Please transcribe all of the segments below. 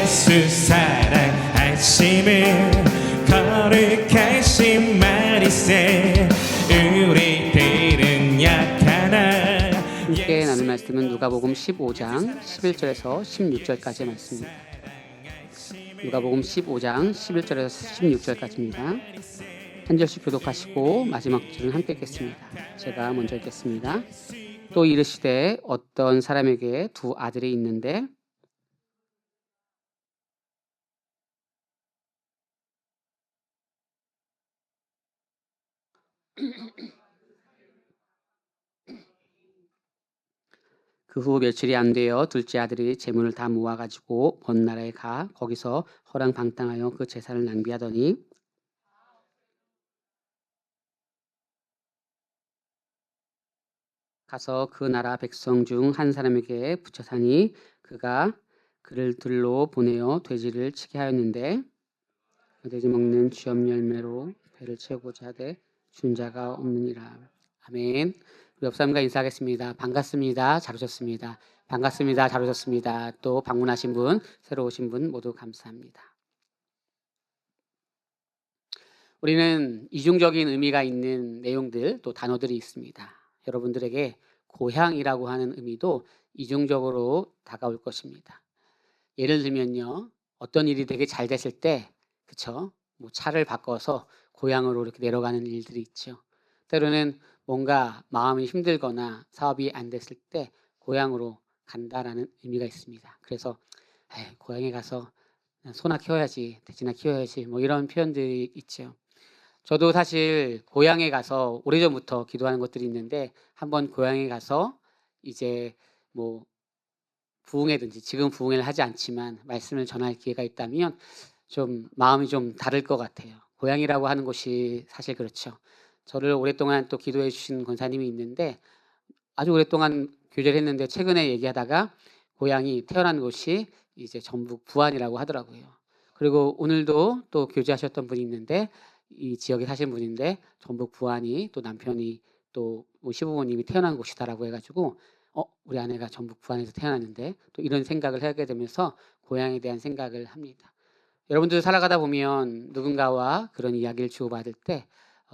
예수 사랑하심을 거룩하신 말이세. 우리들은 약하나. 함께 나눌 말씀은 누가복음 15장 11절에서 16절까지의 말씀입니다. 누가복음 15장 11절에서 16절까지입니다. 한 절씩 교독하시고 마지막 줄은 함께 읽겠습니다. 제가 먼저 읽겠습니다. 또 이르시되 어떤 사람에게 두 아들이 있는데 그 후 며칠이 안 되어 둘째 아들이 재물을 다 모아가지고 먼 나라에 가 거기서 허랑방탕하여 그 재산을 낭비하더니 가서 그 나라 백성 중 한 사람에게 붙여 사니 그가 그를 들로 보내어 돼지를 치게 하였는데 그 돼지 먹는 쥐염 열매로 배를 채우고자 하되 준 자가 없느니라. 아멘. 우리 옆 사람과 인사하겠습니다. 반갑습니다. 잘 오셨습니다. 반갑습니다. 잘 오셨습니다. 또 방문하신 분, 새로 오신 분 모두 감사합니다. 우리는 이중적인 의미가 있는 내용들 또 단어들이 있습니다. 여러분들에게 고향이라고 하는 의미도 이중적으로 다가올 것입니다. 예를 들면요, 어떤 일이 되게 잘 됐을 때, 그쵸? 뭐 차를 바꿔서 고향으로 이렇게 내려가는 일들이 있죠. 때로는 뭔가 마음이 힘들거나 사업이 안 됐을 때 고향으로 간다라는 의미가 있습니다. 그래서 고향에 가서 소나 키워야지, 돼지나 키워야지, 뭐 이런 표현들이 있죠. 저도 사실 고향에 가서 오래전부터 기도하는 것들이 있는데 한번 고향에 가서 이제 뭐 부흥회든지 지금 부흥회를 하지 않지만 말씀을 전할 기회가 있다면 좀 마음이 좀 다를 것 같아요. 고향이라고 하는 곳이 사실 그렇죠. 저를 오랫동안 또 기도해 주신 권사님이 있는데 아주 오랫동안 교제를 했는데 최근에 얘기하다가 고향이 태어난 곳이 이제 전북 부안이라고 하더라고요. 그리고 오늘도 또 교제하셨던 분이 있는데 이 지역에 사신 분인데 전북 부안이 또 남편이 또 시부모님이 태어난 곳이다라고 해가지고 우리 아내가 전북 부안에서 태어났는데 또 이런 생각을 하게 되면서 고향에 대한 생각을 합니다. 여러분들 살아가다 보면 누군가와 그런 이야기를 주고받을 때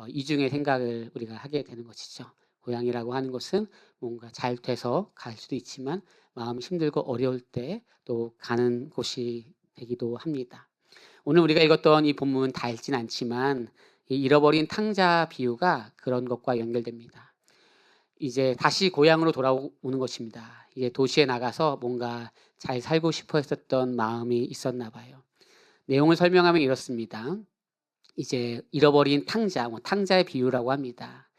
이중의 생각을 우리가 하게 되는 것이죠. 고향이라고 하는 것은 뭔가 잘 돼서 갈 수도 있지만 마음이 힘들고 어려울 때 또 가는 곳이 되기도 합니다. 오늘 우리가 읽었던 이 본문 다 읽진 않지만 이 잃어버린 탕자 비유가 그런 것과 연결됩니다. 이제 다시 고향으로 돌아오는 것입니다. 이제 도시에 나가서 뭔가 잘 살고 싶어 했었던 마음이 있었나 봐요. 내용을 설명하면 이렇습니다. 이제 잃어버린 탕자, 탕자의 비유라고 합니다.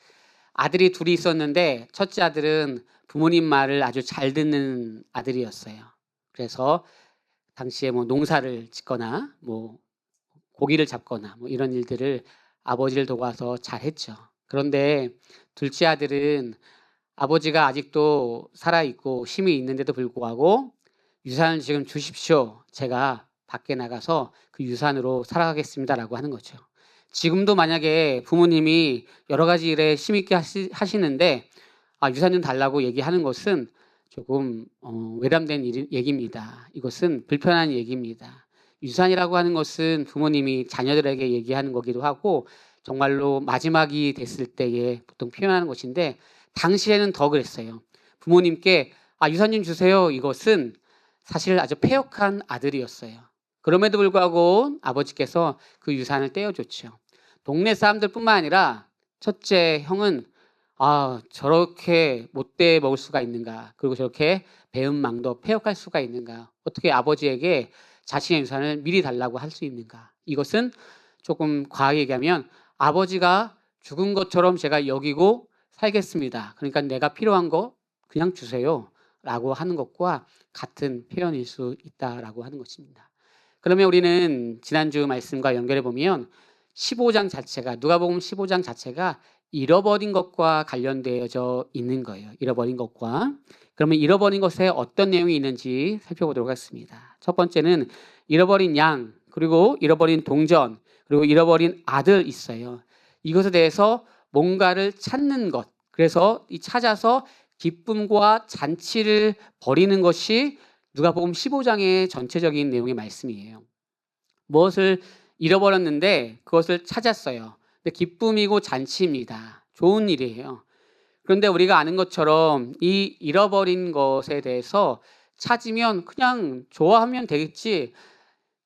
아들이 둘이 있었는데 첫째 아들은 부모님 말을 아주 잘 듣는 아들이었어요. 그래서 당시에 뭐 농사를 짓거나 뭐 고기를 잡거나 뭐 이런 일들을 아버지를 도와서 잘했죠. 그런데 둘째 아들은 아버지가 아직도 살아있고 힘이 있는데도 불구하고 유산을 지금 주십시오. 제가 밖에 나가서 그 유산으로 살아가겠습니다라고 하는 거죠. 지금도 만약에 부모님이 여러 가지 일에 힘있게 하시는데 유산 좀 달라고 얘기하는 것은 조금 외람된 얘기입니다. 이것은 불편한 얘기입니다. 유산이라고 하는 것은 부모님이 자녀들에게 얘기하는 거기도 하고 정말로 마지막이 됐을 때에 보통 표현하는 것인데 당시에는 더 그랬어요. 부모님께 유산 좀 주세요. 이것은 사실 아주 패역한 아들이었어요. 그럼에도 불구하고 아버지께서 그 유산을 떼어줬죠. 동네 사람들뿐만 아니라 첫째 형은 저렇게 못돼 먹을 수가 있는가, 그리고 저렇게 배은망도 패역할 수가 있는가, 어떻게 아버지에게 자신의 유산을 미리 달라고 할 수 있는가. 이것은 조금 과하게 얘기하면 아버지가 죽은 것처럼 제가 여기고 살겠습니다. 그러니까 내가 필요한 거 그냥 주세요 라고 하는 것과 같은 표현일 수 있다라고 하는 것입니다. 그러면 우리는 지난주 말씀과 연결해 보면 15장 자체가, 누가복음 15장 자체가 잃어버린 것과 관련되어져 있는 거예요. 잃어버린 것과. 그러면 잃어버린 것에 어떤 내용이 있는지 살펴보도록 하겠습니다. 첫 번째는 잃어버린 양, 그리고 잃어버린 동전, 그리고 잃어버린 아들 있어요. 이것에 대해서 뭔가를 찾는 것, 그래서 이 찾아서 기쁨과 잔치를 벌이는 것이 누가복음 15장의 전체적인 내용의 말씀이에요. 무엇을 잃어버렸는데 그것을 찾았어요. 근데 기쁨이고 잔치입니다. 좋은 일이에요. 그런데 우리가 아는 것처럼 이 잃어버린 것에 대해서 찾으면 그냥 좋아하면 되겠지,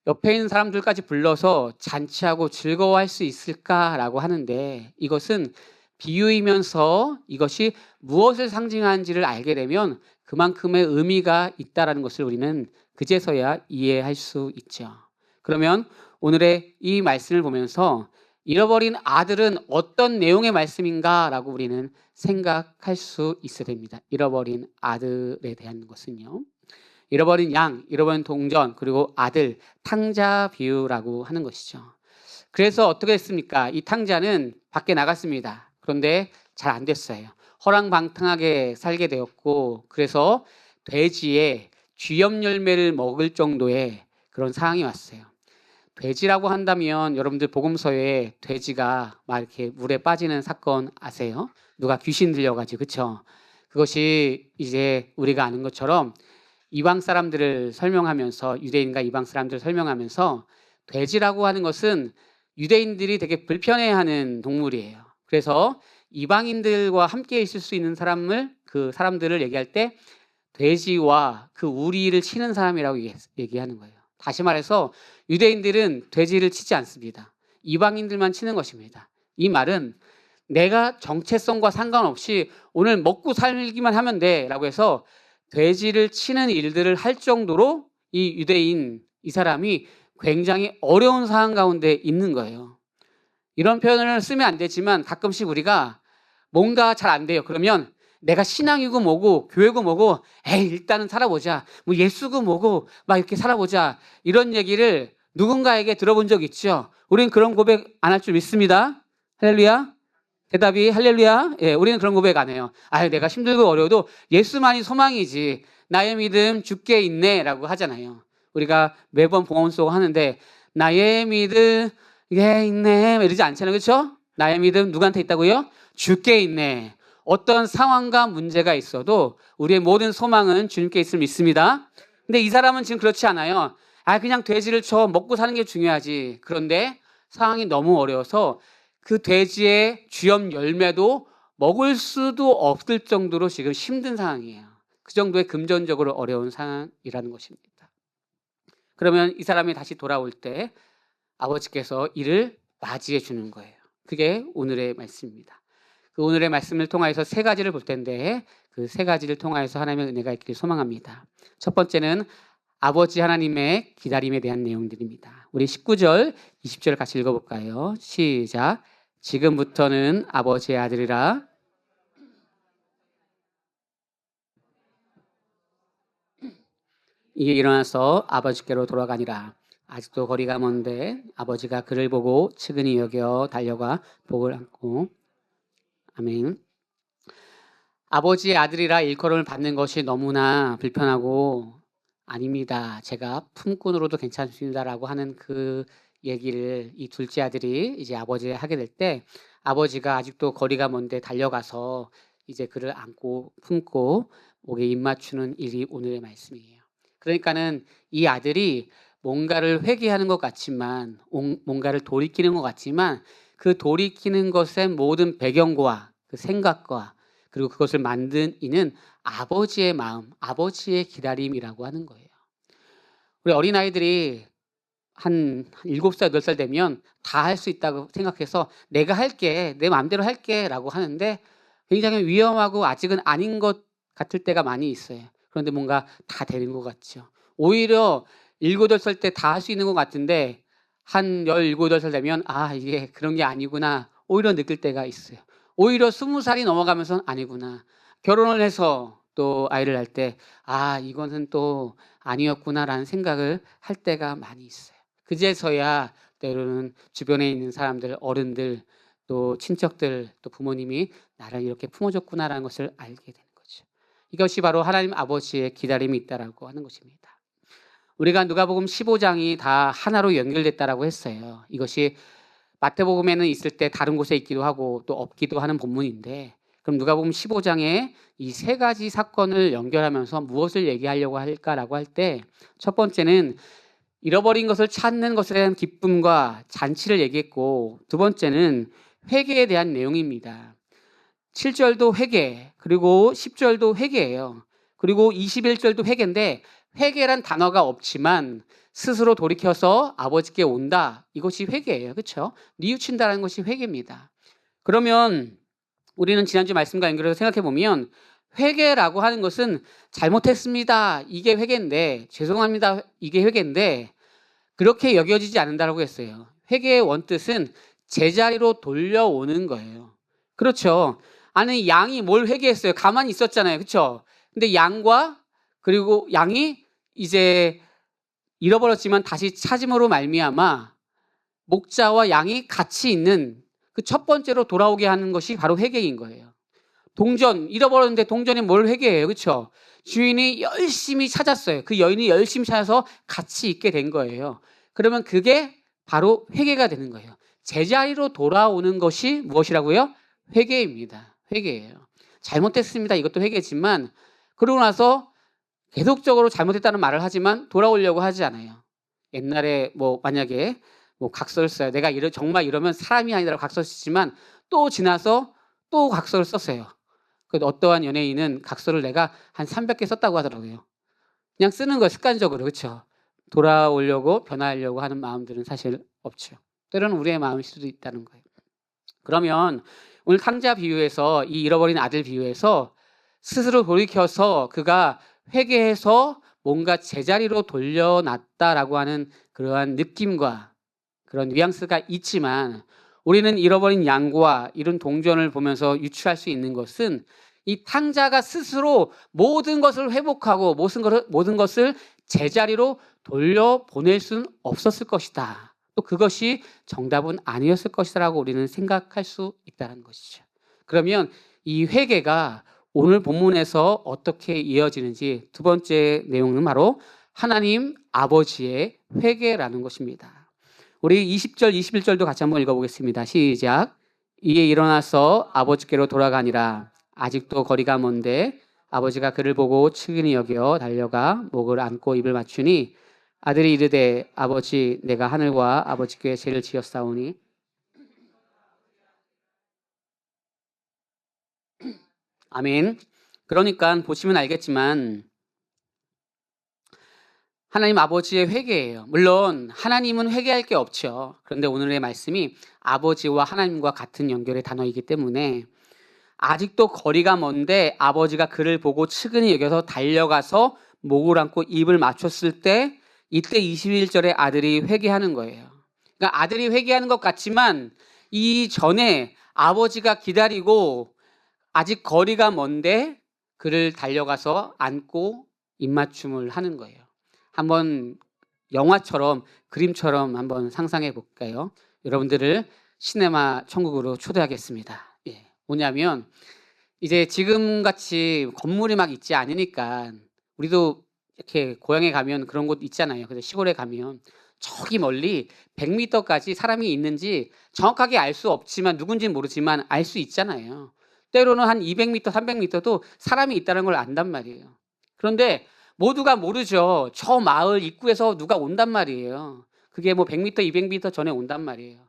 옆에 있는 사람들까지 불러서 잔치하고 즐거워할 수 있을까라고 하는데, 이것은 비유이면서 이것이 무엇을 상징하는지를 알게 되면 그만큼의 의미가 있다라는 것을 우리는 그제서야 이해할 수 있죠. 그러면 오늘의 이 말씀을 보면서 잃어버린 아들은 어떤 내용의 말씀인가라고 우리는 생각할 수 있어야 됩니다. 잃어버린 아들에 대한 것은요, 잃어버린 양, 잃어버린 동전, 그리고 아들, 탕자 비유라고 하는 것이죠. 그래서 어떻게 했습니까? 이 탕자는 밖에 나갔습니다. 그런데 잘 안 됐어요. 허랑방탕하게 살게 되었고, 그래서 돼지의 쥐염 열매를 먹을 정도의 그런 상황이 왔어요. 돼지라고 한다면 여러분들 복음서에 돼지가 막 이렇게 물에 빠지는 사건 아세요? 누가 귀신 들려가지고, 그쵸? 그것이 이제 우리가 아는 것처럼 이방 사람들을 설명하면서, 유대인과 이방 사람들을 설명하면서 돼지라고 하는 것은 유대인들이 되게 불편해하는 동물이에요. 그래서 이방인들과 함께 있을 수 있는 그 사람들을 얘기할 때 돼지와 그 우리를 치는 사람이라고 얘기하는 거예요. 다시 말해서 유대인들은 돼지를 치지 않습니다. 이방인들만 치는 것입니다. 이 말은 내가 정체성과 상관없이 오늘 먹고 살기만 하면 돼라고 해서 돼지를 치는 일들을 할 정도로 이 유대인, 이 사람이 굉장히 어려운 상황 가운데 있는 거예요. 이런 표현을 쓰면 안 되지만 가끔씩 우리가 뭔가 잘 안 돼요. 그러면 내가 신앙이고 뭐고 교회고 뭐고 에이 일단은 살아보자, 뭐 예수고 뭐고 막 이렇게 살아보자, 이런 얘기를 누군가에게 들어본 적 있죠. 우리는 그런 고백 안 할 줄 믿습니다. 할렐루야. 대답이 할렐루야. 예, 우리는 그런 고백 안 해요. 아유, 내가 힘들고 어려워도 예수만이 소망이지, 나의 믿음 주께 있네 라고 하잖아요. 우리가 매번 봉헌송 하는데 나의 믿음 주께 있네 이러지 않잖아요. 그렇죠? 나의 믿음 누구한테 있다고요? 주께 있네. 어떤 상황과 문제가 있어도 우리의 모든 소망은 주님께 있음을 믿습니다. 근데 이 사람은 지금 그렇지 않아요. 그냥 돼지를 쳐 먹고 사는 게 중요하지. 그런데 상황이 너무 어려워서 그 돼지의 쥐염 열매도 먹을 수도 없을 정도로 지금 힘든 상황이에요. 그 정도의 금전적으로 어려운 상황이라는 것입니다. 그러면 이 사람이 다시 돌아올 때 아버지께서 이를 맞이해 주는 거예요. 그게 오늘의 말씀입니다. 그 오늘의 말씀을 통하여서 세 가지를 볼 텐데, 그 세 가지를 통하여서 하나님의 은혜가 있기를 소망합니다. 첫 번째는 아버지 하나님의 기다림에 대한 내용들입니다. 우리 19절, 20절 같이 읽어볼까요? 시작. 지금부터는 아버지의 아들이라 이에 일어나서 아버지께로 돌아가니라. 아직도 거리가 먼데 아버지가 그를 보고 측은히 여겨 달려가 복을 안고. 아멘. 아버지의 아들이라 일컬음을 받는 것이 너무나 불편하고, 아닙니다, 제가 품꾼으로도 괜찮습니다라고 하는 그 얘기를 이 둘째 아들이 이제 아버지를 하게 될 때, 아버지가 아직도 거리가 먼데 달려가서 이제 그를 안고 품고 목에 입 맞추는 일이 오늘의 말씀이에요. 그러니까는 이 아들이 뭔가를 회개하는 것 같지만, 뭔가를 돌이키는 것 같지만, 그 돌이키는 것의 모든 배경과 그 생각과 그리고 그것을 만든 이는 아버지의 마음, 아버지의 기다림이라고 하는 거예요. 우리 어린아이들이 한 7살, 8살 되면 다 할 수 있다고 생각해서 내가 할게, 내 마음대로 할게 라고 하는데 굉장히 위험하고 아직은 아닌 것 같을 때가 많이 있어요. 그런데 뭔가 다 되는 것 같죠. 오히려 7, 8살 때 다 할 수 있는 것 같은데 한 17, 18살 되면 이게 그런 게 아니구나 오히려 느낄 때가 있어요. 오히려 20살이 넘어가면서는 아니구나, 결혼을 해서 또 아이를 낳을 때 이거는 또 아니었구나라는 생각을 할 때가 많이 있어요. 그제서야 때로는 주변에 있는 사람들, 어른들, 또 친척들, 또 부모님이 나를 이렇게 품어줬구나라는 것을 알게 되는 거죠. 이것이 바로 하나님 아버지의 기다림이 있다라고 하는 것입니다. 우리가 누가복음 15장이 다 하나로 연결됐다라고 했어요. 이것이 마태복음에는 있을 때 다른 곳에 있기도 하고 또 없기도 하는 본문인데, 그럼 누가복음 15장에 이 세 가지 사건을 연결하면서 무엇을 얘기하려고 할까라고 할 때 첫 번째는 잃어버린 것을 찾는 것에 대한 기쁨과 잔치를 얘기했고, 두 번째는 회개에 대한 내용입니다. 7절도 회개, 그리고 10절도 회개예요. 그리고 21절도 회개인데, 회개란 단어가 없지만 스스로 돌이켜서 아버지께 온다, 이것이 회개예요. 그렇죠? 뉘우친다는 것이 회개입니다. 그러면 우리는 지난주 말씀과 연결해서 생각해 보면, 회개라고 하는 것은 잘못했습니다, 이게 회개인데, 죄송합니다, 이게 회개인데, 그렇게 여겨지지 않는다라고 했어요. 회개의 원뜻은 제자리로 돌려오는 거예요. 그렇죠? 아니, 양이 뭘 회개했어요? 가만히 있었잖아요. 그렇죠? 근데 그리고 양이 이제 잃어버렸지만 다시 찾음으로 말미암아 목자와 양이 같이 있는 그 첫 번째로 돌아오게 하는 것이 바로 회개인 거예요. 잃어버렸는데 동전이 뭘 회개해요? 그렇죠? 주인이 열심히 찾았어요. 그 여인이 열심히 찾아서 같이 있게 된 거예요. 그러면 그게 바로 회개가 되는 거예요. 제자리로 돌아오는 것이 무엇이라고요? 회개입니다. 회개예요. 잘못했습니다, 이것도 회개지만, 그러고 나서 계속적으로 잘못했다는 말을 하지만 돌아오려고 하지 않아요. 옛날에 만약에 각서를 써요. 내가 정말 이러면 사람이 아니라고 각서를 쓰지만 또 지나서 또 각서를 썼어요. 어떠한 연예인은 각서를 내가 한 300개 썼다고 하더라고요. 그냥 쓰는 거예요, 습관적으로. 그렇죠? 돌아오려고, 변화하려고 하는 마음들은 사실 없죠. 때로는 우리의 마음일 수도 있다는 거예요. 그러면 오늘 탕자 비유에서, 이 잃어버린 아들 비유에서 스스로 돌이켜서 그가 회개해서 뭔가 제자리로 돌려놨다라고 하는 그러한 느낌과 그런 뉘앙스가 있지만, 우리는 잃어버린 양과 이런 동전을 보면서 유추할 수 있는 것은, 이 탕자가 스스로 모든 것을 회복하고 모든 것을 제자리로 돌려보낼 수는 없었을 것이다. 또 그것이 정답은 아니었을 것이라고 우리는 생각할 수 있다는 것이죠. 그러면 이 회개가 오늘 본문에서 어떻게 이어지는지, 두 번째 내용은 바로 하나님 아버지의 회개라는 것입니다. 우리 20절, 21절도 같이 한번 읽어보겠습니다. 시작. 이에 일어나서 아버지께로 돌아가니라. 아직도 거리가 먼데 아버지가 그를 보고 측은히 여겨 달려가 목을 안고 입을 맞추니, 아들이 이르되 아버지, 내가 하늘과 아버지께 죄를 지었사오니. 아멘. 그러니까 보시면 알겠지만 하나님 아버지의 회개예요. 물론 하나님은 회개할 게 없죠. 그런데 오늘의 말씀이 아버지와 하나님과 같은 연결의 단어이기 때문에, 아직도 거리가 먼데 아버지가 그를 보고 측은히 여겨서 달려가서 목을 안고 입을 맞췄을 때, 이때 21절에 아들이 회개하는 거예요. 그러니까 아들이 회개하는 것 같지만 이 전에 아버지가 기다리고 아직 거리가 먼데 그를 달려가서 안고 입맞춤을 하는 거예요. 한번 영화처럼, 그림처럼 한번 상상해 볼까요? 여러분들을 시네마 천국으로 초대하겠습니다. 뭐냐면, 이제 지금같이 건물이 막 있지 않으니까, 우리도 이렇게 고향에 가면 그런 곳 있잖아요. 그래서 시골에 가면 저기 멀리 100m까지 사람이 있는지 정확하게 알 수 없지만, 누군지는 모르지만 알 수 있잖아요. 때로는 한 200m, 300m도 사람이 있다는 걸 안단 말이에요. 그런데 모두가 모르죠. 저 마을 입구에서 누가 온단 말이에요. 그게 100m, 200m 전에 온단 말이에요.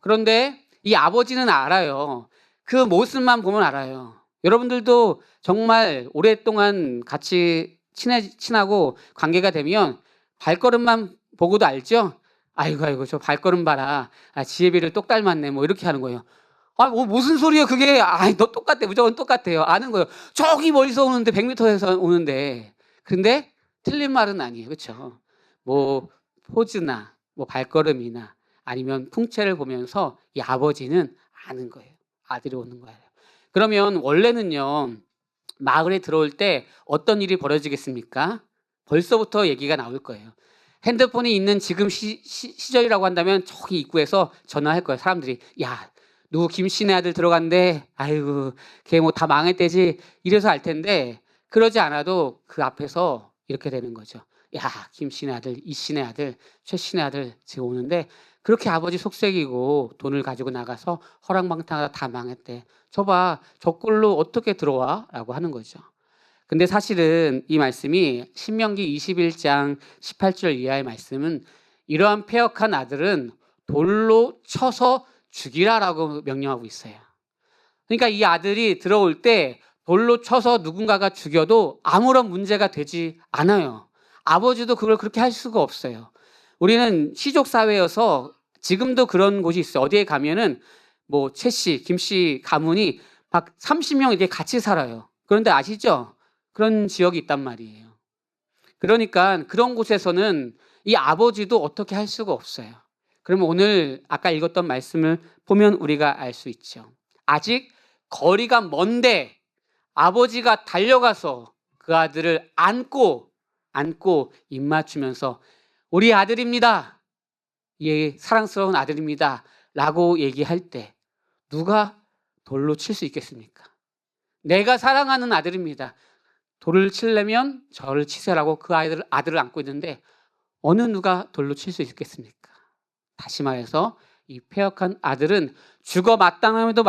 그런데 이 아버지는 알아요. 그 모습만 보면 알아요. 여러분들도 정말 오랫동안 같이 친하고 관계가 되면 발걸음만 보고도 알죠? 아이고 저 발걸음 봐라. 지혜비를 똑 닮았네. 이렇게 하는 거예요. 무슨 소리예요 그게. 너 똑같대. 무조건 똑같아요. 아는 거예요. 저기 멀리서 오는데, 100m에서 오는데. 근데 틀린 말은 아니에요. 그렇죠? 포즈나 발걸음이나 아니면 풍채를 보면서 이 아버지는 아는 거예요. 아들이 오는 거예요. 그러면 원래는요, 마을에 들어올 때 어떤 일이 벌어지겠습니까? 벌써부터 얘기가 나올 거예요. 핸드폰이 있는 지금 시절이라고 한다면 저기 입구에서 전화할 거예요. 사람들이, 야, 누구 김씨네 아들 들어간대. 아이고, 걔 다 망했대지. 이래서 알 텐데, 그러지 않아도 그 앞에서 이렇게 되는 거죠. 야, 김씨네 아들, 이씨네 아들, 최씨네 아들 지금 오는데 그렇게 아버지 속색이고 돈을 가지고 나가서 허랑방탕하다 다 망했대. 저봐, 저 꼴로 어떻게 들어와? 라고 하는 거죠. 근데 사실은 이 말씀이 신명기 21장 18절 이하의 말씀은 이러한 패역한 아들은 돌로 쳐서 죽이라라고 명령하고 있어요. 그러니까 이 아들이 들어올 때 돌로 쳐서 누군가가 죽여도 아무런 문제가 되지 않아요. 아버지도 그걸 그렇게 할 수가 없어요. 우리는 시족 사회여서 지금도 그런 곳이 있어요. 어디에 가면은 뭐 최 씨, 김 씨 가문이 막 30명 이렇게 같이 살아요. 그런데 아시죠? 그런 지역이 있단 말이에요. 그러니까 그런 곳에서는 이 아버지도 어떻게 할 수가 없어요. 그러면 오늘 아까 읽었던 말씀을 보면 우리가 알 수 있죠. 아직 거리가 먼데 아버지가 달려가서 그 아들을 안고 입 맞추면서 우리 아들입니다. 예, 사랑스러운 아들입니다. 라고 얘기할 때 누가 돌로 칠 수 있겠습니까? 내가 사랑하는 아들입니다. 돌을 치려면 저를 치세라고 그 아들을 안고 있는데 어느 누가 돌로 칠 수 있겠습니까? 다시 말해서 이 패역한 아들은 죽어 마땅함에도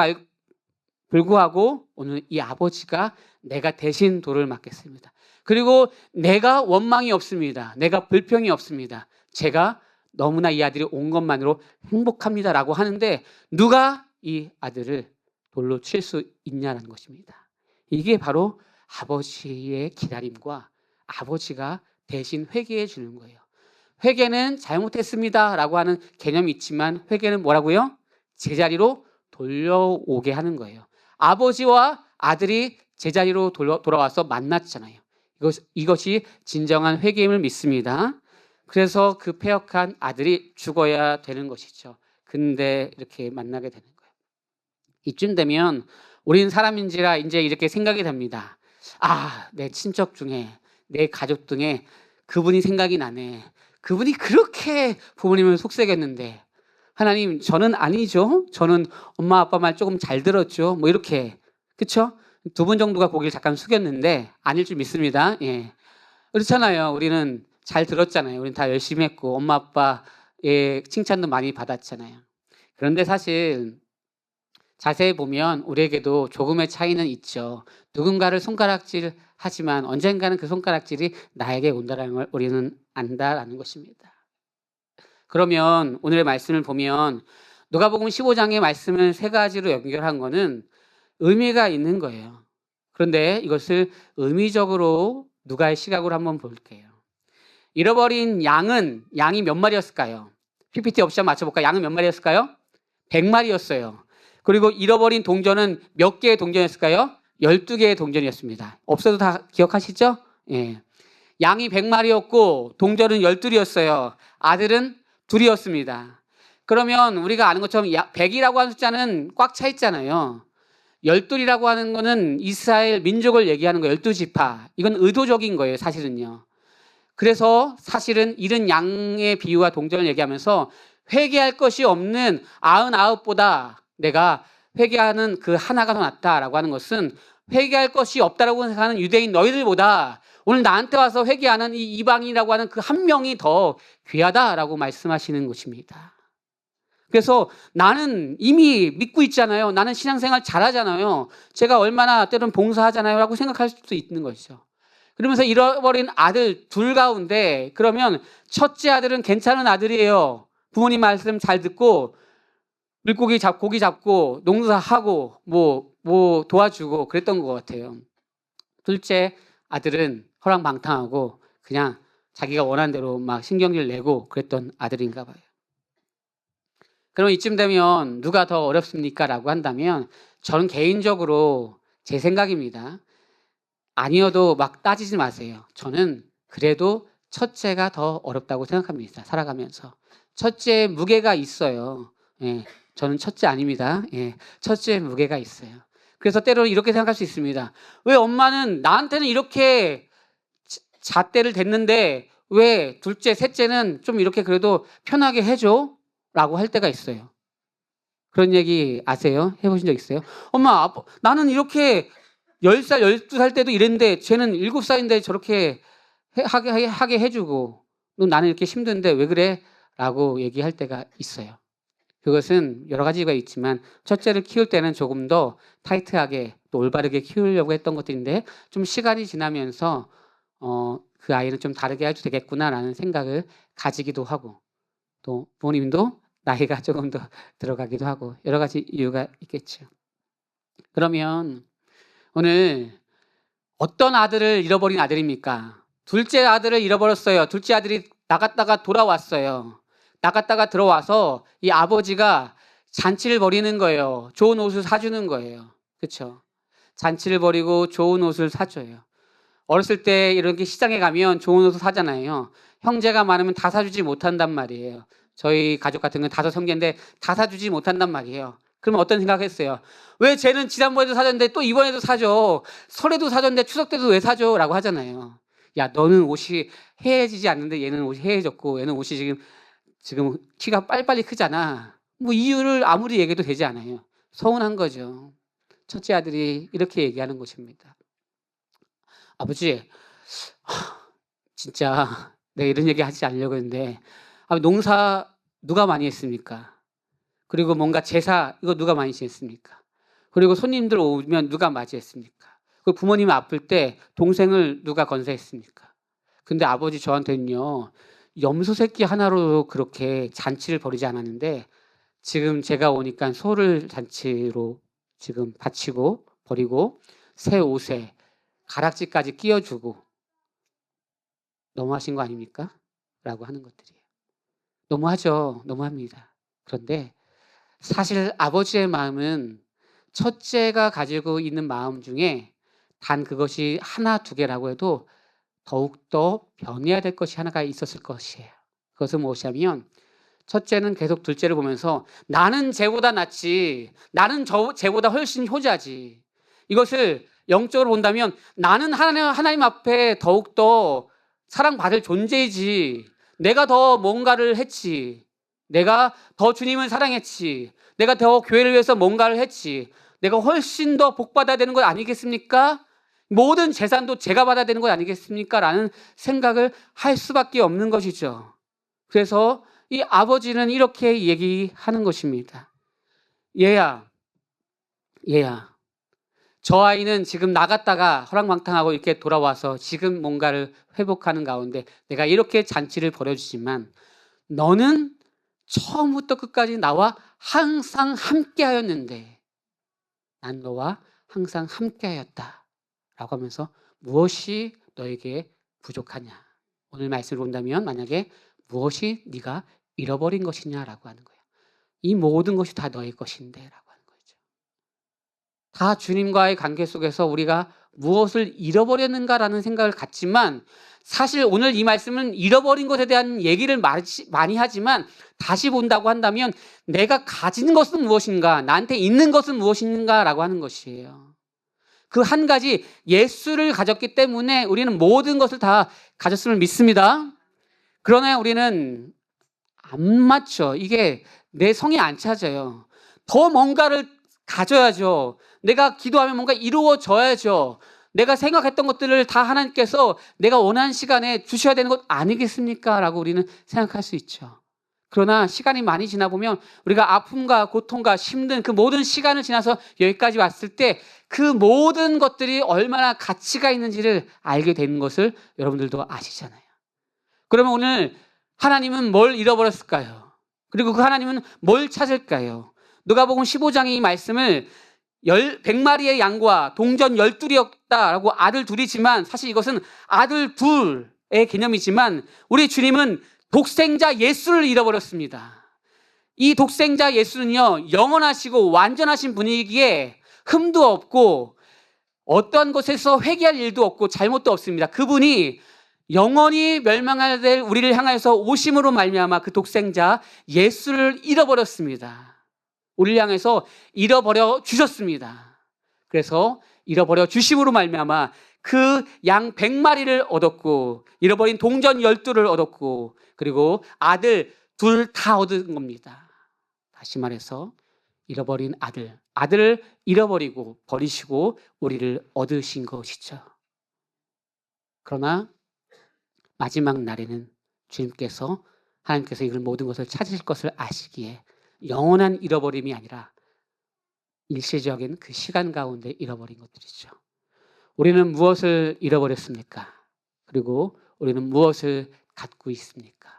불구하고 오늘 이 아버지가 내가 대신 돌을 맞겠습니다. 그리고 내가 원망이 없습니다. 내가 불평이 없습니다. 제가 너무나 이 아들이 온 것만으로 행복합니다라고 하는데 누가 이 아들을 돌로 칠 수 있냐는 것입니다. 이게 바로 아버지의 기다림과 아버지가 대신 회개해 주는 거예요. 회개는 잘못했습니다라고 하는 개념이 있지만 회개는 뭐라고요? 제자리로 돌려오게 하는 거예요. 아버지와 아들이 제자리로 돌아와서 만났잖아요. 이것이 진정한 회개임을 믿습니다. 그래서 그 패역한 아들이 죽어야 되는 것이죠. 근데 이렇게 만나게 되는 거예요. 이쯤 되면 우리는 사람인지라 이제 이렇게 생각이 됩니다. 아, 내 친척 중에, 내 가족 중에 그분이 생각이 나네. 그분이 그렇게 부모님을 속삭였는데 하나님, 저는 아니죠. 저는 엄마 아빠 말 조금 잘 들었죠. 뭐 이렇게, 그렇죠? 두 분 정도가 고개를 잠깐 숙였는데 아닐 줄 믿습니다. 예, 그렇잖아요. 우리는 잘 들었잖아요. 우리는 다 열심히 했고 엄마 아빠의 칭찬도 많이 받았잖아요. 그런데 사실 자세히 보면 우리에게도 조금의 차이는 있죠. 누군가를 손가락질 하지만 언젠가는 그 손가락질이 나에게 온다는 걸 우리는 안다라는 것입니다. 그러면 오늘의 말씀을 보면 누가복음 15장의 말씀을 세 가지로 연결한 거는 의미가 있는 거예요. 그런데 이것을 의미적으로 누가의 시각으로 한번 볼게요. 잃어버린 양이 몇 마리였을까요? PPT 없이 한번 맞춰볼까요? 양은 몇 마리였을까요? 100마리였어요. 그리고 잃어버린 동전은 몇 개의 동전이었을까요? 12개의 동전이었습니다. 없어도 다 기억하시죠? 예. 양이 100마리였고 동전은 12이었어요. 아들은 2이었습니다. 그러면 우리가 아는 것처럼 100이라고 하는 숫자는 꽉 차 있잖아요. 12이라고 하는 거는 이스라엘 민족을 얘기하는 거예요. 12지파. 이건 의도적인 거예요, 사실은요. 그래서 사실은 잃은 양의 비유와 동전을 얘기하면서 회개할 것이 없는 99보다 내가 회개하는 그 하나가 더 낫다라고 하는 것은 회개할 것이 없다라고 생각하는 유대인 너희들보다 오늘 나한테 와서 회개하는 이 이방인이라고 하는 그 한 명이 더 귀하다라고 말씀하시는 것입니다. 그래서 나는 이미 믿고 있잖아요. 나는 신앙생활 잘하잖아요. 제가 얼마나 때론 봉사하잖아요 라고 생각할 수도 있는 것이죠. 그러면서 잃어버린 아들 둘 가운데 그러면 첫째 아들은 괜찮은 아들이에요. 부모님 말씀 잘 듣고 고기 잡고 농사하고 뭐 도와주고 그랬던 것 같아요. 둘째 아들은 허랑방탕하고 그냥 자기가 원하는 대로 막 신경질 내고 그랬던 아들인가 봐요. 그럼 이쯤 되면 누가 더 어렵습니까? 라고 한다면 저는 개인적으로 제 생각입니다. 아니어도 막 따지지 마세요. 저는 그래도 첫째가 더 어렵다고 생각합니다. 살아가면서. 첫째의 무게가 있어요. 예, 저는 첫째 아닙니다. 예, 첫째의 무게가 있어요. 그래서 때로는 이렇게 생각할 수 있습니다. 왜 엄마는 나한테는 이렇게 잣대를 댔는데 왜 둘째, 셋째는 좀 이렇게 그래도 편하게 해줘? 라고 할 때가 있어요. 그런 얘기 아세요? 해보신 적 있어요? 엄마, 아빠, 나는 이렇게 10살, 12살 때도 이랬는데 쟤는 7살인데 저렇게 하게 해주고 나는 이렇게 힘든데 왜 그래? 라고 얘기할 때가 있어요. 그것은 여러 가지가 있지만 첫째를 키울 때는 조금 더 타이트하게 또 올바르게 키우려고 했던 것들인데 좀 시간이 지나면서 그 아이는 좀 다르게 해도 되겠구나라는 생각을 가지기도 하고 또 부모님도 나이가 조금 더 들어가기도 하고 여러 가지 이유가 있겠죠. 그러면 오늘 어떤 아들을 잃어버린 아들입니까? 둘째 아들을 잃어버렸어요. 둘째 아들이 나갔다가 돌아왔어요. 나갔다가 들어와서 이 아버지가 잔치를 벌이는 거예요. 좋은 옷을 사주는 거예요. 그렇죠? 잔치를 벌이고 좋은 옷을 사줘요. 어렸을 때 이렇게 시장에 가면 좋은 옷을 사잖아요. 형제가 많으면 다 사주지 못한단 말이에요. 저희 가족 같은 경우는 5형제인데 다 사주지 못한단 말이에요. 그러면 어떤 생각했어요? 왜 쟤는 지난번에도 사줬는데 또 이번에도 사줘? 설에도 사줬는데 추석 때도 왜 사줘? 라고 하잖아요. 야, 너는 옷이 해해지지 않는데 얘는 옷이 해해졌고 얘는 옷이 지금 키가 빨리빨리 크잖아. 뭐 이유를 아무리 얘기해도 되지 않아요. 서운한 거죠. 첫째 아들이 이렇게 얘기하는 것입니다. 아버지, 진짜 내가 이런 얘기 하지 않으려고 했는데 농사 누가 많이 했습니까? 그리고 뭔가 제사 이거 누가 많이 지냈습니까? 그리고 손님들 오면 누가 맞이했습니까? 그리고 부모님 아플 때 동생을 누가 건사했습니까? 근데 아버지 저한테는요 염소 새끼 하나로 그렇게 잔치를 벌이지 않았는데 지금 제가 오니까 소를 잔치로 지금 바치고 버리고 새 옷에 가락지까지 끼워주고 너무하신 거 아닙니까? 라고 하는 것들이에요. 너무하죠. 너무합니다. 그런데 사실 아버지의 마음은 첫째가 가지고 있는 마음 중에 단 그것이 하나 두 개라고 해도 더욱더 변해야 될 것이 하나가 있었을 것이에요. 그것은 무엇이냐면 첫째는 계속 둘째를 보면서 나는 쟤보다 낫지. 나는 쟤보다 훨씬 효자지. 이것을 영적으로 본다면 나는 하나님 앞에 더욱더 사랑받을 존재이지. 내가 더 뭔가를 했지. 내가 더 주님을 사랑했지. 내가 더 교회를 위해서 뭔가를 했지. 내가 훨씬 더 복받아야 되는 것 아니겠습니까? 모든 재산도 제가 받아야 되는 것 아니겠습니까? 라는 생각을 할 수밖에 없는 것이죠. 그래서 이 아버지는 이렇게 얘기하는 것입니다. 얘야, 저 아이는 지금 나갔다가 허랑방탕하고 이렇게 돌아와서 지금 뭔가를 회복하는 가운데 내가 이렇게 잔치를 벌여주지만 너는 처음부터 끝까지 나와 항상 함께 하였는데 난 너와 항상 함께 하였다 라고 하면서 무엇이 너에게 부족하냐. 오늘 말씀을 본다면 만약에 무엇이 네가 잃어버린 것이냐라고 하는 거예요. 이 모든 것이 다 너의 것인데 라고 하는 거죠. 다 주님과의 관계 속에서 우리가 무엇을 잃어버렸는가라는 생각을 갖지만 사실 오늘 이 말씀은 잃어버린 것에 대한 얘기를 많이 하지만 다시 본다고 한다면 내가 가진 것은 무엇인가, 나한테 있는 것은 무엇인가라고 하는 것이에요. 그 한 가지 예수를 가졌기 때문에 우리는 모든 것을 다 가졌음을 믿습니다. 그러나 우리는 안 맞죠. 이게 내 성에 안 찾아요. 더 뭔가를 가져야죠. 내가 기도하면 뭔가 이루어져야죠. 내가 생각했던 것들을 다 하나님께서 내가 원하는 시간에 주셔야 되는 것 아니겠습니까? 라고 우리는 생각할 수 있죠. 그러나 시간이 많이 지나 보면 우리가 아픔과 고통과 힘든 그 모든 시간을 지나서 여기까지 왔을 때 그 모든 것들이 얼마나 가치가 있는지를 알게 되는 것을 여러분들도 아시잖아요. 그러면 오늘 하나님은 뭘 잃어버렸을까요? 그리고 그 하나님은 뭘 찾을까요? 누가복음 15장의 이 말씀을 100마리의 양과 동전 12이었다라고 아들 둘이지만 사실 이것은 아들 둘의 개념이지만 우리 주님은 독생자 예수를 잃어버렸습니다. 이 독생자 예수는요 영원하시고 완전하신 분이기에 흠도 없고 어떠한 것에서 회개할 일도 없고 잘못도 없습니다. 그분이 영원히 멸망해야 될 우리를 향해서 오심으로 말미암아 그 독생자 예수를 잃어버렸습니다. 우리를 향해서 잃어버려 주셨습니다. 그래서 잃어버려 주심으로 말미암아 그 양 100마리를 얻었고 잃어버린 동전 12를 얻었고 그리고 아들 둘 다 얻은 겁니다. 다시 말해서 잃어버린 아들을 잃어버리고 버리시고 우리를 얻으신 것이죠. 그러나 마지막 날에는 주님께서 하나님께서 이걸 모든 것을 찾으실 것을 아시기에 영원한 잃어버림이 아니라 일시적인 그 시간 가운데 잃어버린 것들이죠. 우리는 무엇을 잃어버렸습니까? 그리고 우리는 무엇을 갖고 있습니까?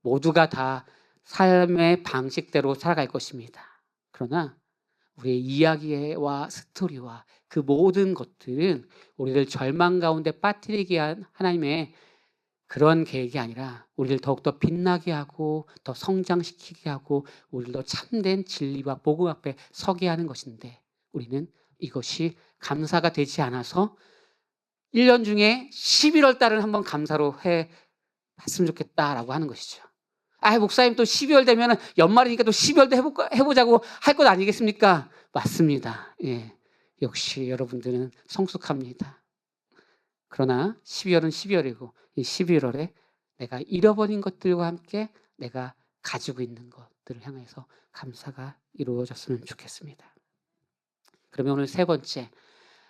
모두가 다 삶의 방식대로 살아갈 것입니다. 그러나 우리의 이야기와 스토리와 그 모든 것들은 우리를 절망 가운데 빠뜨리게 한 하나님의 그런 계획이 아니라 우리를 더욱더 빛나게 하고 더 성장시키게 하고 우리를 더 참된 진리와 복음 앞에 서게 하는 것인데, 우리는 이것이 감사가 되지 않아서 1년 중에 11월 달을 한번 감사로 해 봤으면 좋겠다라고 하는 것이죠. 목사님 또 12월 되면 연말이니까 또 12월도 해보자고 할 것 아니겠습니까? 맞습니다. 예, 역시 여러분들은 성숙합니다. 그러나 12월은 12월이고 이 11월에 내가 잃어버린 것들과 함께 내가 가지고 있는 것들을 향해서 감사가 이루어졌으면 좋겠습니다. 그러면 오늘 세 번째,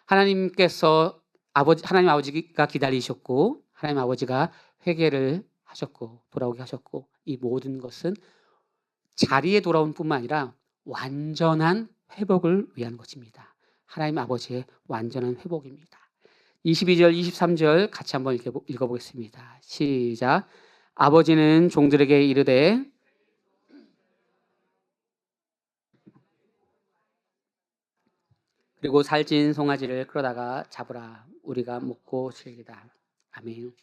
하나님께서 하나님 아버지가 기다리셨고 하나님 아버지가 회개를 하셨고 돌아오게 하셨고, 이 모든 것은 자리에 돌아온 뿐만 아니라 완전한 회복을 위한 것입니다. 하나님 아버지의 완전한 회복입니다. 22절 23절 같이 한번 읽어보겠습니다. 시작. 아버지는 종들에게 이르되 그리고 살찐 송아지를 끌어다가 잡으라. 우리가 먹고 즐기다. 아멘.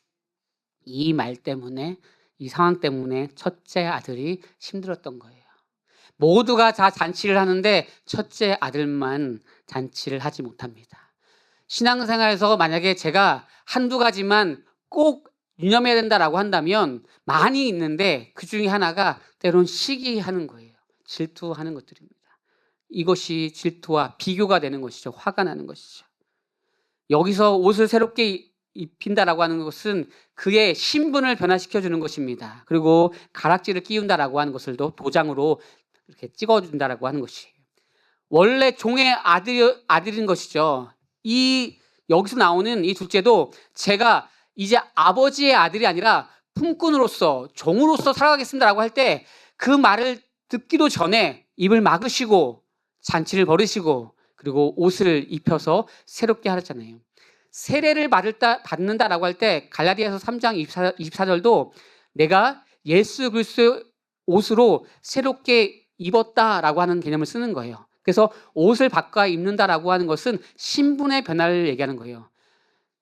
이 말 때문에, 이 상황 때문에 첫째 아들이 힘들었던 거예요. 모두가 다 잔치를 하는데 첫째 아들만 잔치를 하지 못합니다. 신앙생활에서 만약에 제가 한두 가지만 꼭 유념해야 된다라고 한다면 많이 있는데 그 중에 하나가 때론 시기하는 거예요. 질투하는 것들입니다. 이것이 질투와 비교가 되는 것이죠. 화가 나는 것이죠. 여기서 옷을 새롭게 입힌다라고 하는 것은 그의 신분을 변화시켜 주는 것입니다. 그리고 가락지를 끼운다라고 하는 것을 도장으로 이렇게 찍어준다라고 하는 것이에요. 원래 종의 아들인 것이죠. 여기서 나오는 이 둘째도 제가 이제 아버지의 아들이 아니라 품꾼으로서 종으로서 살아가겠습니다라고 할 때 그 말을 듣기도 전에 입을 막으시고 잔치를 벌이시고 그리고 옷을 입혀서 새롭게 하셨잖아요. 세례를 받는다라고 할 때 갈라디아서 3장 24절도 내가 예수 그리스도의 옷으로 새롭게 입었다라고 하는 개념을 쓰는 거예요. 그래서 옷을 바꿔 입는다라고 하는 것은 신분의 변화를 얘기하는 거예요.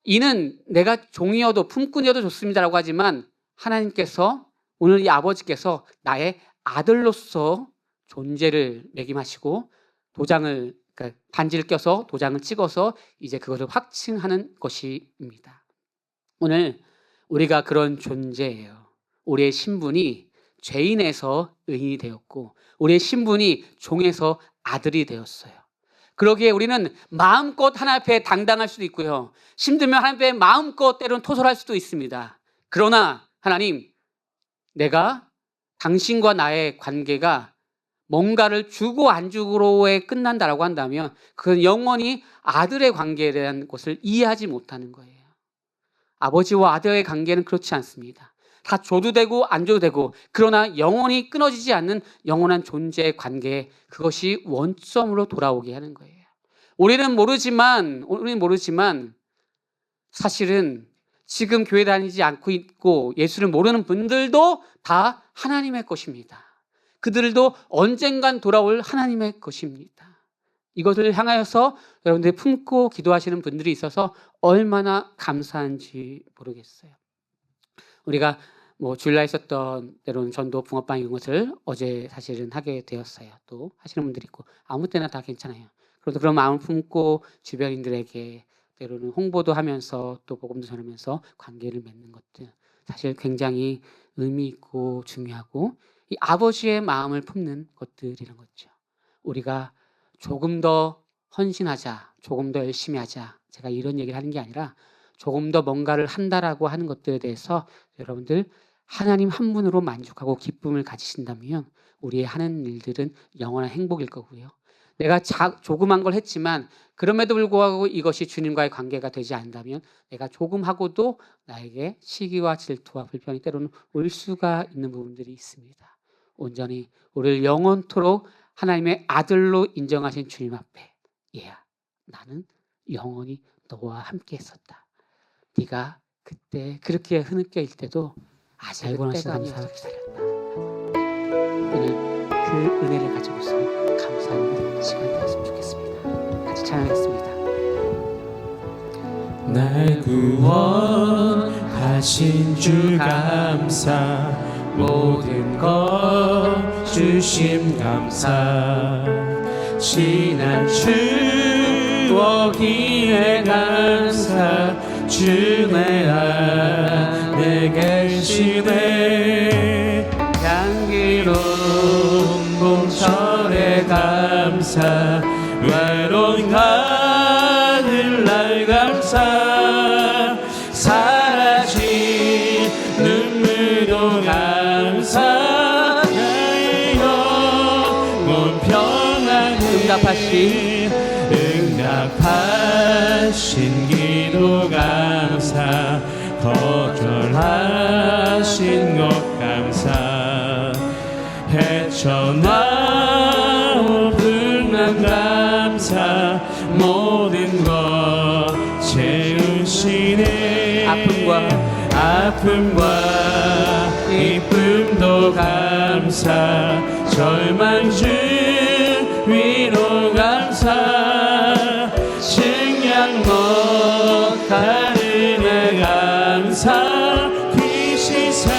이는 내가 종이어도 품꾼이어도 좋습니다라고 하지만 하나님께서, 오늘 이 아버지께서 나의 아들로서 존재를 매김하시고 도장을, 그러니까 반지를 껴서 도장을 찍어서 이제 그것을 확증하는 것입니다. 오늘 우리가 그런 존재예요. 우리의 신분이 죄인에서 의인이 되었고 우리의 신분이 종에서 아들이 되었어요. 그러기에 우리는 마음껏 하나님 앞에 당당할 수도 있고요. 힘들면 하나님 앞에 마음껏 때로는 토설할 수도 있습니다. 그러나 하나님, 내가 당신과 나의 관계가 뭔가를 주고 안 주고로에 끝난다라고 한다면 그건 영원히 아들의 관계에 대한 것을 이해하지 못하는 거예요. 아버지와 아들의 관계는 그렇지 않습니다. 다 줘도 되고 안 줘도 되고, 그러나 영원히 끊어지지 않는 영원한 존재의 관계, 그것이 원점으로 돌아오게 하는 거예요. 우리는 모르지만 사실은 지금 교회 다니지 않고 있고 예수를 모르는 분들도 다 하나님의 것입니다. 그들도 언젠간 돌아올 하나님의 것입니다. 이것을 향하여서 여러분들이 품고 기도하시는 분들이 있어서 얼마나 감사한지 모르겠어요. 우리가 주일날 있었던 때로는 전도 붕어빵 이런 것을 어제 사실은 하게 되었어요. 또 하시는 분들이 있고 아무 때나 다 괜찮아요. 그래도 그런 마음을 품고 주변인들에게 때로는 홍보도 하면서 또 복음도 전하면서 관계를 맺는 것들, 사실 굉장히 의미 있고 중요하고 이 아버지의 마음을 품는 것들이란 거죠. 우리가 조금 더 헌신하자, 조금 더 열심히 하자, 제가 이런 얘기를 하는 게 아니라 조금 더 뭔가를 한다라고 하는 것들에 대해서 여러분들 하나님 한 분으로 만족하고 기쁨을 가지신다면 우리의 하는 일들은 영원한 행복일 거고요. 내가 조그만 걸 했지만 그럼에도 불구하고 이것이 주님과의 관계가 되지 않는다면 내가 조금 하고도 나에게 시기와 질투와 불편이 때로는 올 수가 있는 부분들이 있습니다. 온전히 우리를 영원토록 하나님의 아들로 인정하신 주님 앞에, 얘야, 나는 영원히 너와 함께 했었다. 네가 그때 그렇게 흐느껴 있을 때도 아직 알고 나서 감사하게 살렸다. 오늘 그 은혜를 가지고서 감사하는 시간 되었으면 좋겠습니다. 같이 찬양하겠습니다. 날 구원하신 주 감사, 모든 것 주심 감사, 지난 추억이에 감사, 주 내 안에 계시네. 향기로운 봄철에 감사, 외로운 가을날 감사, 사라진 눈물도 감사, 나의 영혼 평안을 응답하신 기도 감사, 거절하신 것 감사, 헤쳐나온 불난 감사, 모든 것 채우시네. 아픔과 기쁨도 감사, 절망 중 위로 감사, 증량 못할 은혜 감사, 귀시사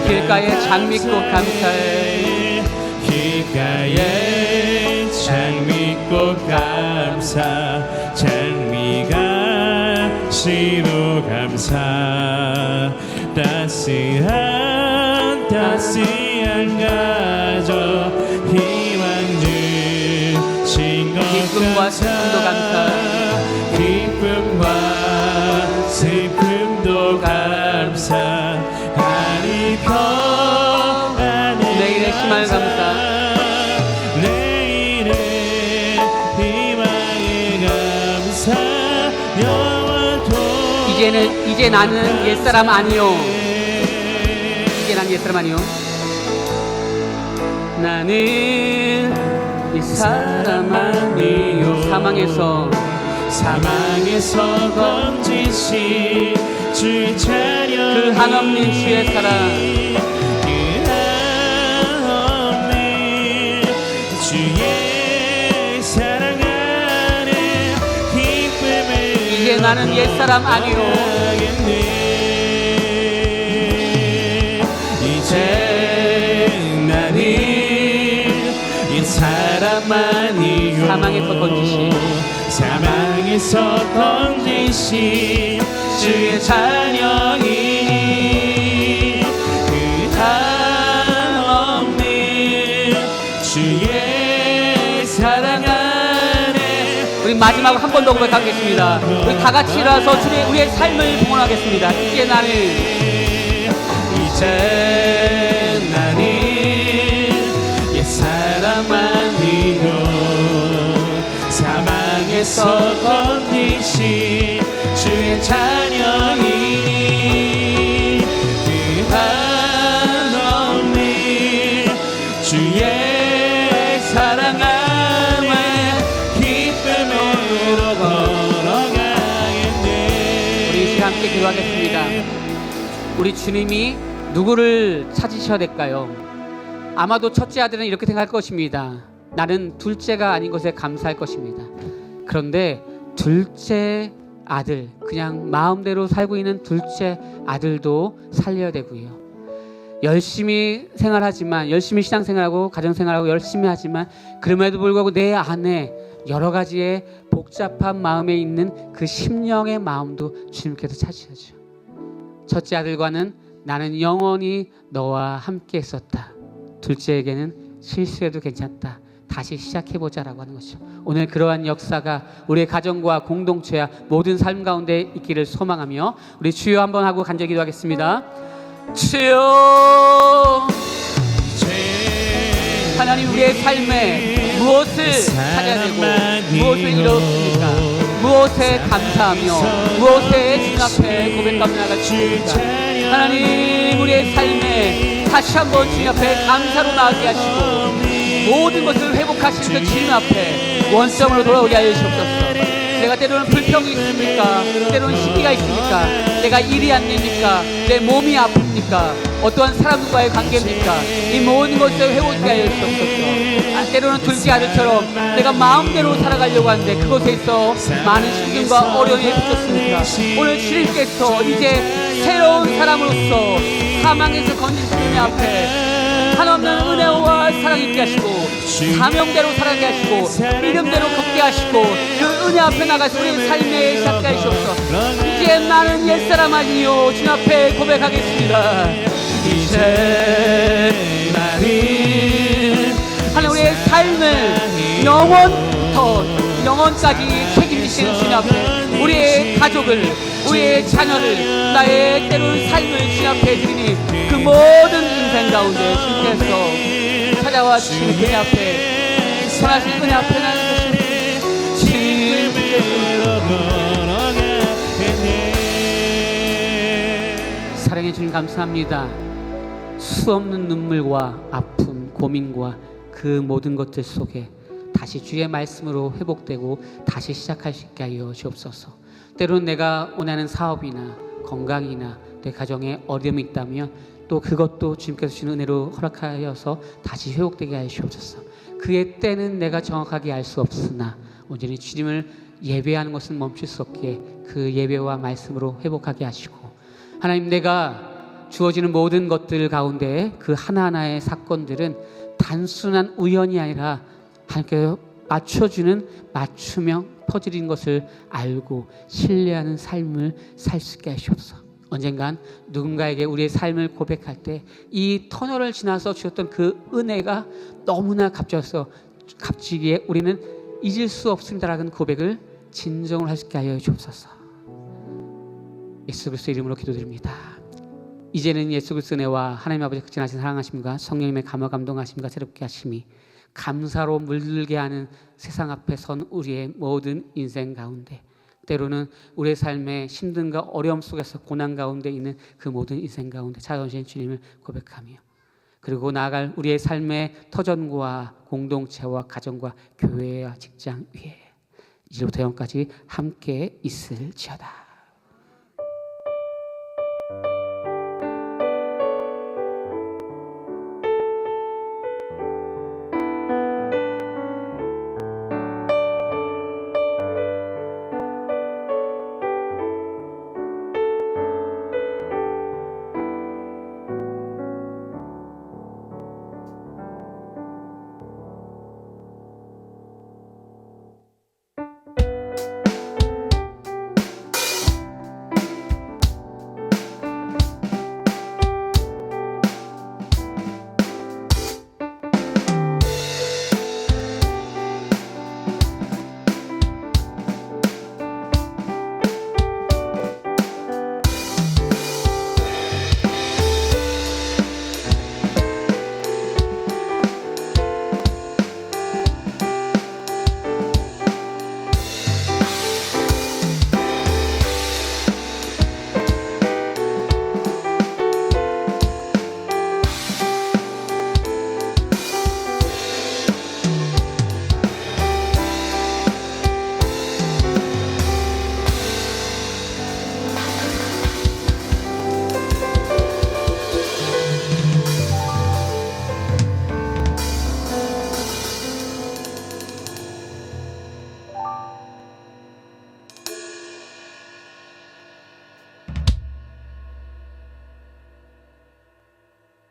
길가에 장미꽃 감사해. 길가에 장미꽃 감사, 장미가 시로 감사, 따스한 가져 희망 주신 것 기쁨과 슬픔도 감사, 기쁨과 슬픔도 감사, 하늘 평안을 내일의 희망을 감사, 내일의 희망을 감사, 영원토록 이제 나는 옛사람 아니요. 이제 난 옛사람 아니요. 나는 옛사람 아니요. 사망에서 건지신 주의 자녀, 그 한없는 주의 사랑, 그 한없는 주의 사랑 안에 기쁨을 이제 나는 옛사람 아니요. 이제 나는 옛사람 아니요. 사망에서 건지신 주의 자녀이니, 그 한없는 주의 사랑 안에. 우리 마지막으로 한 번 더 고백하겠습니다. 우리 다 같이 일어나서 우리의 삶을 봉헌하겠습니다. 이제 나는 옛사람 아니요. 사망에서 건지신 주의 자녀이니, 그 한없는 주의 사랑 안에 기쁨으로 걸어가겠네. 우리 함께 기도하겠습니다. 우리 주님이 누구를 찾으셔야 될까요? 아마도 첫째 아들은 이렇게 생각할 것입니다. 나는 둘째가 아닌 것에 감사할 것입니다. 그런데 둘째 아들, 그냥 마음대로 살고 있는 둘째 아들도 살려야 되고요. 열심히 생활하지만, 열심히 신앙생활하고 가정생활하고 열심히 하지만 그럼에도 불구하고 내 안에 여러 가지의 복잡한 마음에 있는 그 심령의 마음도 주님께서 찾으셔야죠. 첫째 아들과는 나는 영원히 너와 함께 했었다. 둘째에게는 실수해도 괜찮다. 다시 시작해보자라고 하는 것이죠. 오늘 그러한 역사가 우리의 가정과 공동체와 모든 삶 가운데 있기를 소망하며 우리 주여 한번 하고 간절히 기도하겠습니다. 주여, 하나님, 우리의 삶에 무엇을 찾아야 되고 무엇을 잃었습니까? 무엇에 감사하며 무엇에 주 앞에 고백하며 나갈 수 있습니까? 하나님, 우리의 삶에 다시 한번 주님 앞에 감사로 나가게 하시고 모든 것을 회복하신 그 주님 앞에 원점으로 돌아오게 하여 주옵소서. 내가 때로는 불평이 있습니까? 때로는 시기가 있습니까? 내가 일이 안 됩니까? 내 몸이 아픕니까? 어떠한 사람과의 관계입니까? 이 모든 것을 회복하게 하여 주옵소서. 때로는 둘째 아들처럼 내가 마음대로 살아가려고 하는데 그것에 있어 많은 시련과 어려움이 붙었습니까? 오늘 주님께서 이제 새로운 사람으로서 사망에서 건지신 은혜 앞에 한없는 은혜와 사랑이 있게 하시고 사명대로 살아가게 하시고 믿음대로 걷게 하시고 그 은혜 앞에 나가서 우리의 삶에 시작하게 하시옵소서. 이제 나는 옛사람 아니요 주님 앞에 고백하겠습니다. 이제 나는 하나님, 우리의 삶을 영원까지 책임지시는 주님 앞에 우리의 가족을, 우리의 자녀를, 나의 때로는 삶을 주님 앞에 드리니 그 모든 인생 가운데 주님께서 찾아와 주시는 은혜 앞에, 선하신 은혜 앞에 나는 사랑해 주님 감사합니다. 수없는 눈물과 아픔, 고민과 그 모든 것들 속에 다시 주의 말씀으로 회복되고 다시 시작할 수 있게 하여 주옵소서. 때로는 내가 원하는 사업이나 건강이나 내 가정에 어려움이 있다면 또 그것도 주님께서 주시는 은혜로 허락하여서 다시 회복되게 하여 주옵소서. 그의 때는 내가 정확하게 알 수 없으나 온전히 주님을 예배하는 것은 멈출 수 없기에 그 예배와 말씀으로 회복하게 하시고, 하나님, 내가 주어지는 모든 것들 가운데 그 하나하나의 사건들은 단순한 우연이 아니라 하나님께서 맞춰주는 맞춤형 퍼즐인 것을 알고 신뢰하는 삶을 살 수 있게 하시옵소서. 언젠간 누군가에게 우리의 삶을 고백할 때 이 터널을 지나서 주셨던 그 은혜가 너무나 값지기에 우리는 잊을 수 없습니다라는 고백을 진정을 할 수 있게 하여 주옵소서. 예수 그리스도 이름으로 기도드립니다. 이제는 예수 그리스도 은혜와 하나님 아버지 극진하신 사랑하심과 성령님의 감화 감동하심과 새롭게 하심이 감사로 물들게 하는 세상 앞에 선 우리의 모든 인생 가운데, 때로는 우리의 삶의 힘듦과 어려움 속에서 고난 가운데 있는 그 모든 인생 가운데 찾아오신 주님을 고백하며, 그리고 나아갈 우리의 삶의 터전과 공동체와 가정과 교회와 직장 위에 이제부터 영원까지 함께 있을지어다.